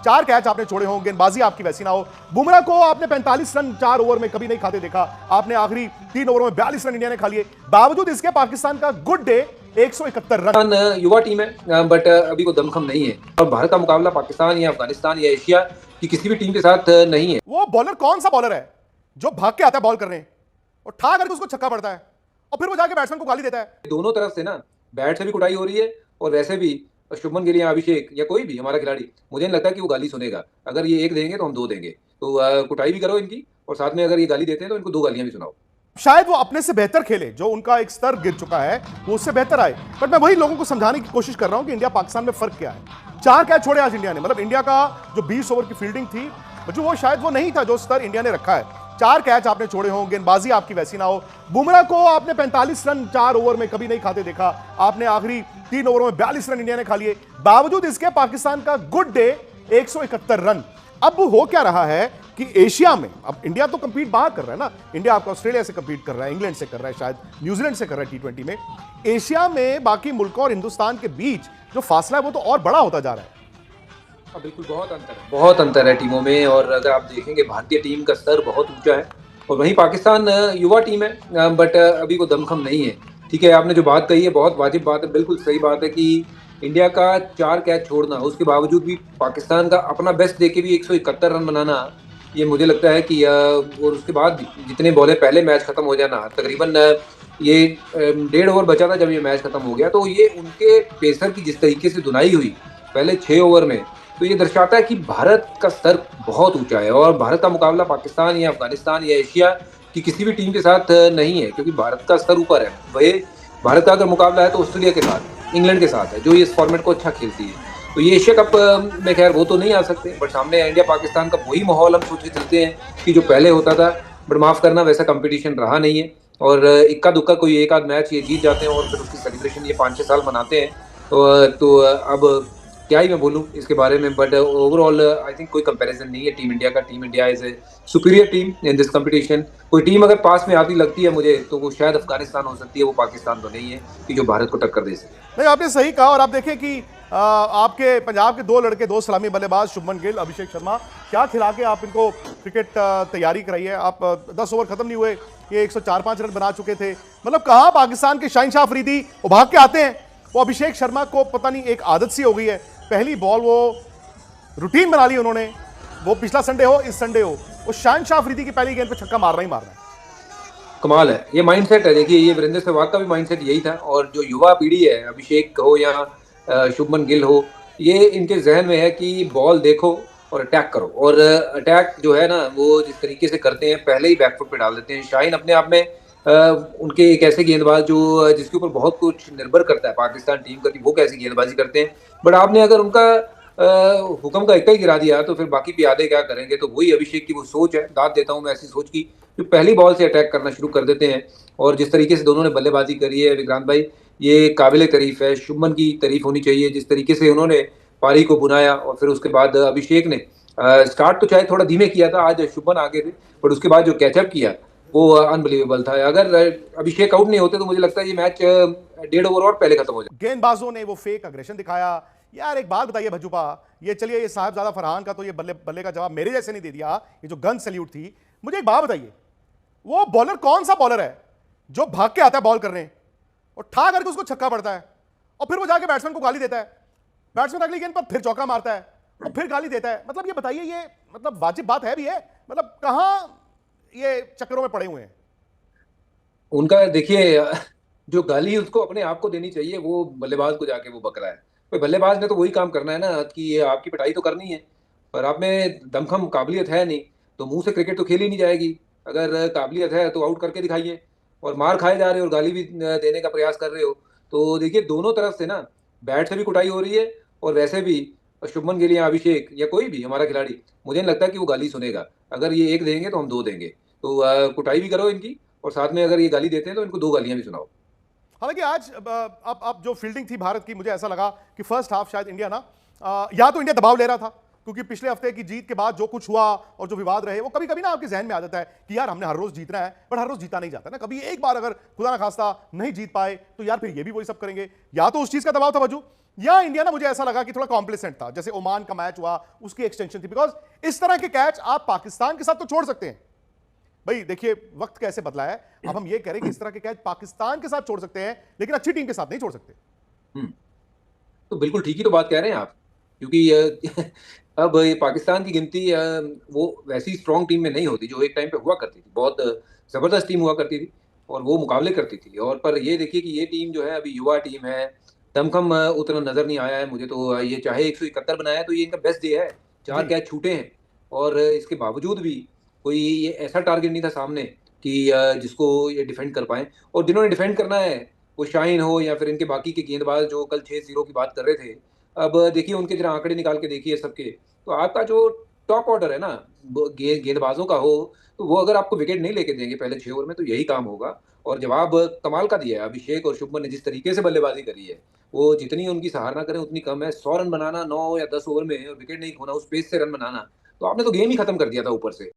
4 catch आपने छोड़े हों, गेंदबाजी आपकी वैसी ना हो। बुमराह को आपने 45 रन 4 ओवर में कभी नहीं खाते देखा। आपने आखिरी 3 ओवरों में 42 रन इंडिया ने खा लिए। बावजूद इसके पाकिस्तान का गुड डे 171 रन। युवा टीम है बट अभी वो दमखम नहीं है और भारत का मुकाबला पाकिस्तान या अफगानिस्तान या एशिया की किसी भी टीम के साथ नहीं है। वो बॉलर कौन सा बॉलर है जो भाग के आता है बॉल करने और ठा करके उसको छक्का पड़ता है और फिर वो जाके बैट्समैन को गाली देता है। दोनों तरफ से ना बैट से भी कुटाई हो रही है और वैसे भी शुभमन गिल या अभिषेक या कोई भी हमारा खिलाड़ी, मुझे नहीं लगता कि वो गाली सुनेगा। अगर ये एक देंगे तो हम 2 देंगे, तो कुटाई भी करो इनकी और साथ में अगर ये गाली देते हैं तो इनको 2 गालियां भी सुनाओ। शायद वो अपने से बेहतर खेले, जो उनका एक स्तर गिर चुका है वो उससे बेहतर आए। बट मैं वही लोगों को समझाने की कोशिश कर रहा हूं कि इंडिया पाकिस्तान में फर्क क्या है। 4 कैच छोड़े आज इंडिया ने, मतलब इंडिया का जो 20 ओवर की फील्डिंग थी जो वो शायद वो नहीं था जो स्तर इंडिया ने रखा है। 4 कैच आपने छोड़े हों, गेंदबाजी आपकी वैसी ना हो। बुमराह को आपने 45 रन 4 ओवर में कभी नहीं खाते देखा। आपने आखिरी 3 ओवरों में 42 रन इंडिया ने खा लिए। बावजूद इसके पाकिस्तान का गुड डे 171 रन। अब हो क्या रहा है कि एशिया में अब इंडिया तो कंपीट बाहर कर रहा है ना, इंडिया आपका ऑस्ट्रेलिया से कंपीट कर रहा है, इंग्लैंड से कर रहा है, शायद न्यूजीलैंड से कर रहा है T20 में। एशिया में बाकी मुल्कों और हिंदुस्तान के बीच जो फासला है वो तो और बड़ा होता जा रहा है। बिल्कुल, बहुत अंतर है टीमों में। और अगर आप देखेंगे भारतीय टीम का स्तर बहुत ऊंचा है और वहीं पाकिस्तान युवा टीम है बट अभी वो दमखम नहीं है। ठीक है, आपने जो बात कही है बहुत वाजिब बात है, बिल्कुल सही बात है कि इंडिया का 4 कैच छोड़ना, उसके बावजूद भी पाकिस्तान का अपना बेस्ट देके भी 171 रन बनाना, ये मुझे लगता है कि और उसके बाद जितने बॉलें पहले मैच खत्म हो जाना, तकरीबन ये 1.5 ओवर बचा था जब ये मैच खत्म हो गया, तो ये उनके पेसर की जिस तरीके से धुनाई हुई पहले 6 ओवर में, तो ये दर्शाता है कि भारत का स्तर बहुत ऊंचा है और भारत का मुकाबला पाकिस्तान या अफगानिस्तान या एशिया की किसी भी टीम के साथ नहीं है, क्योंकि भारत का स्तर ऊपर है। वही भारत का अगर मुकाबला है तो ऑस्ट्रेलिया के साथ, इंग्लैंड के साथ है, जो इस फॉर्मेट को अच्छा खेलती है। तो ये एशिया कप में खैर वो तो नहीं आ सकते, बट सामने इंडिया पाकिस्तान का वही माहौल हम सोच के चलते हैं कि जो पहले होता था। बट माफ़ करना, वैसा कंपटीशन रहा नहीं है और इक्का दुक्का कोई एक आध मैच ये जीत जाते हैं और फिर उसकी सेलिब्रेशन ये 5-6 साल मनाते हैं। तो अब क्या ही मैं बोलूं इसके बारे में, बट ओवरऑल आई थिंक कोई कंपैरिजन नहीं है टीम इंडिया का। Team India is a superior team in this competition. कोई टीम अगर पास में आती लगती है मुझे तो वो शायद अफगानिस्तान हो सकती है, वो पाकिस्तान तो नहीं है कि जो भारत को टक्कर दे सके। नहीं, आपने सही कहा। और आप देखें कि आपके पंजाब के 2 लड़के, 2 सलामी बल्लेबाज, शुभमन गिल, अभिषेक शर्मा, क्या खिला के आप इनको क्रिकेट तैयारी कराई है। आप 10 ओवर खत्म नहीं हुए, ये 104-5 रन बना चुके थे। मतलब कहाँ पाकिस्तान के शाहिनशाह अफरीदी वो भाग के आते हैं। वो अभिषेक शर्मा को पता नहीं एक आदत सी हो गई है, पहली बॉल वो रूटीन बना ली उन्होंने। वो पिछला संडे हो, इस संडे हो, वो शाहिनशाह अफरीदी की पहली गेंद पे छक्का मारना ही मारना है। कमाल है, ये माइंडसेट है। देखिए, ये वीरेंद्र सहवाग का भी माइंडसेट यही था और जो युवा पीढ़ी है, अभिषेक हो या शुभमन गिल हो, ये इनके जहन में है कि बॉल देखो और अटैक करो। और अटैक जो है ना, वो जिस तरीके से करते हैं पहले ही बैकफुट पे डाल देते हैं। शाहीन अपने आप में उनके एक ऐसे गेंदबाज जो जिसके ऊपर बहुत कुछ निर्भर करता है पाकिस्तान टीम का कि वो कैसी गेंदबाजी करते हैं। बट आपने अगर उनका हुक्म का इक्का ही गिरा दिया तो फिर बाकी प्यादे क्या करेंगे। तो वही अभिषेक की वो सोच है, दाद देता हूँ मैं ऐसी सोच की, जो पहली बॉल से अटैक करना शुरू कर देते हैं। और जिस तरीके से दोनों ने बल्लेबाजी करी है विक्रांत भाई, ये काबिले तारीफ है। शुभमन की तारीफ होनी चाहिए, जिस तरीके से उन्होंने पारी को बुनाया। और फिर उसके बाद अभिषेक ने स्टार्ट तो चाहे थोड़ा धीमे किया था, आज शुभमन आगे थे, बट उसके बाद जो कैचअप किया वो अनबिलीवेबल था। अगर अभिषेक आउट नहीं होते तो मुझे लगता है ये मैच 1.5 ओवर और पहले खत्म हो जाए। गेंदबाजों ने वो फेक अग्रेशन दिखाया। यार एक बात बताइए भजूपा, ये चलिए ये साहबजादा फरहान का तो ये बल्ले बल्ले का जवाब मेरे जैसे नहीं दे दिया, ये जो गन सैल्यूट थी। मुझे एक बात बताइए, वो बॉलर कौन सा बॉलर है जो भाग के आता है बॉल करने और ठा करके उसको छक्का पड़ता है और फिर वो जाके बैट्समैन को गाली देता है। बैट्समैन अगली गेंद पर फिर चौका मारता है और फिर गाली देता है। मतलब ये बताइए, ये मतलब वाजिब बात है भी है? मतलब कहां ये चक्करों में पड़े हुए हैं उनका? देखिए, जो गाली उसको अपने आप को देनी चाहिए, वो बल्लेबाज को जाके वो बक रहा है। भाई, बल्लेबाज ने तो वही काम करना है ना कि आपकी पिटाई तो करनी है, पर आप में दमखम काबिलियत है नहीं तो मुंह से क्रिकेट तो खेली नहीं जाएगी। अगर काबिलियत है तो आउट करके दिखाइए। और मार खाए जा रहे हो और गाली भी देने का प्रयास कर रहे हो, तो देखिए दोनों तरफ से ना बैट से भी कुटाई हो रही है और वैसे भी शुभमन गिल या अभिषेक या कोई भी हमारा खिलाड़ी, मुझे नहीं लगता कि वो गाली सुनेगा। अगर ये एक देंगे तो हम 2 देंगे, तो कुटाई भी करो इनकी और साथ में अगर ये गाली देते हैं तो इनको 2 गालियां भी सुनाओ। हालांकि आज अब जो फील्डिंग थी भारत की, मुझे ऐसा लगा कि फर्स्ट हाफ शायद इंडिया ना या तो इंडिया दबाव ले रहा था, क्योंकि पिछले हफ्ते की जीत के बाद जो कुछ हुआ और जो विवाद रहे, वो कभी कभी ना आपके जहन में आ जाता है कि यार हमने हर रोज जीतना है, बट हर रोज जीता नहीं जाता ना। कभी एक बार अगर खुदा ना खास्ता नहीं जीत पाए तो यार फिर ये भी वही सब करेंगे। या तो उस चीज का दबाव था वजू या इंडिया ना, मुझे ऐसा लगा कि थोड़ा कॉम्प्लिसेंट था, जैसे ओमान का मैच हुआ उसकी एक्सटेंशन थी, बिकॉज इस तरह के कैच आप पाकिस्तान के साथ तो छोड़ सकते हैं। भाई देखिए वक्त कैसे बदला है, अब हम ये कह रहे हैं कि इस तरह के कैच पाकिस्तान के साथ छोड़ सकते हैं, लेकिन अच्छी टीम के साथ नहीं छोड़ सकते। हम्म, तो बिल्कुल ठीक ही तो बात कह रहे हैं आप, क्योंकि अब ये पाकिस्तान की गिनती वो वैसी स्ट्रॉन्ग टीम में नहीं होती जो एक टाइम पे हुआ करती थी। बहुत जबरदस्त टीम हुआ करती थी और वो मुकाबले करती थी। और पर ये देखिए कि ये टीम जो है अभी युवा टीम है, दमखम उतना नजर नहीं आया है मुझे तो। ये चाहे 171 बनाया है तो ये इनका बेस्ट डे है। जी 4 कैच छूटे हैं और इसके बावजूद भी कोई ये ऐसा टारगेट नहीं था सामने कि जिसको ये डिफेंड कर पाए। और जिन्होंने डिफेंड करना है, वो शाहीन हो या फिर इनके बाकी के गेंदबाज जो कल 6-0 की बात कर रहे थे, अब देखिए उनके जरा आंकड़े निकाल के देखिए सबके। तो आपका जो टॉप ऑर्डर है ना गेंदबाजों का हो, तो वो अगर आपको विकेट नहीं लेके देंगे पहले 6 ओवर में, तो यही काम होगा। और जवाब कमाल का दिया है अभिषेक और शुभमन ने, जिस तरीके से बल्लेबाजी करी है, वो जितनी उनकी सराहना करें उतनी कम है। 100 रन बनाना 9 या 10 ओवर में और विकेट नहीं खोना, उस पेस से रन बनाना, तो आपने तो गेम ही खत्म कर दिया था ऊपर से।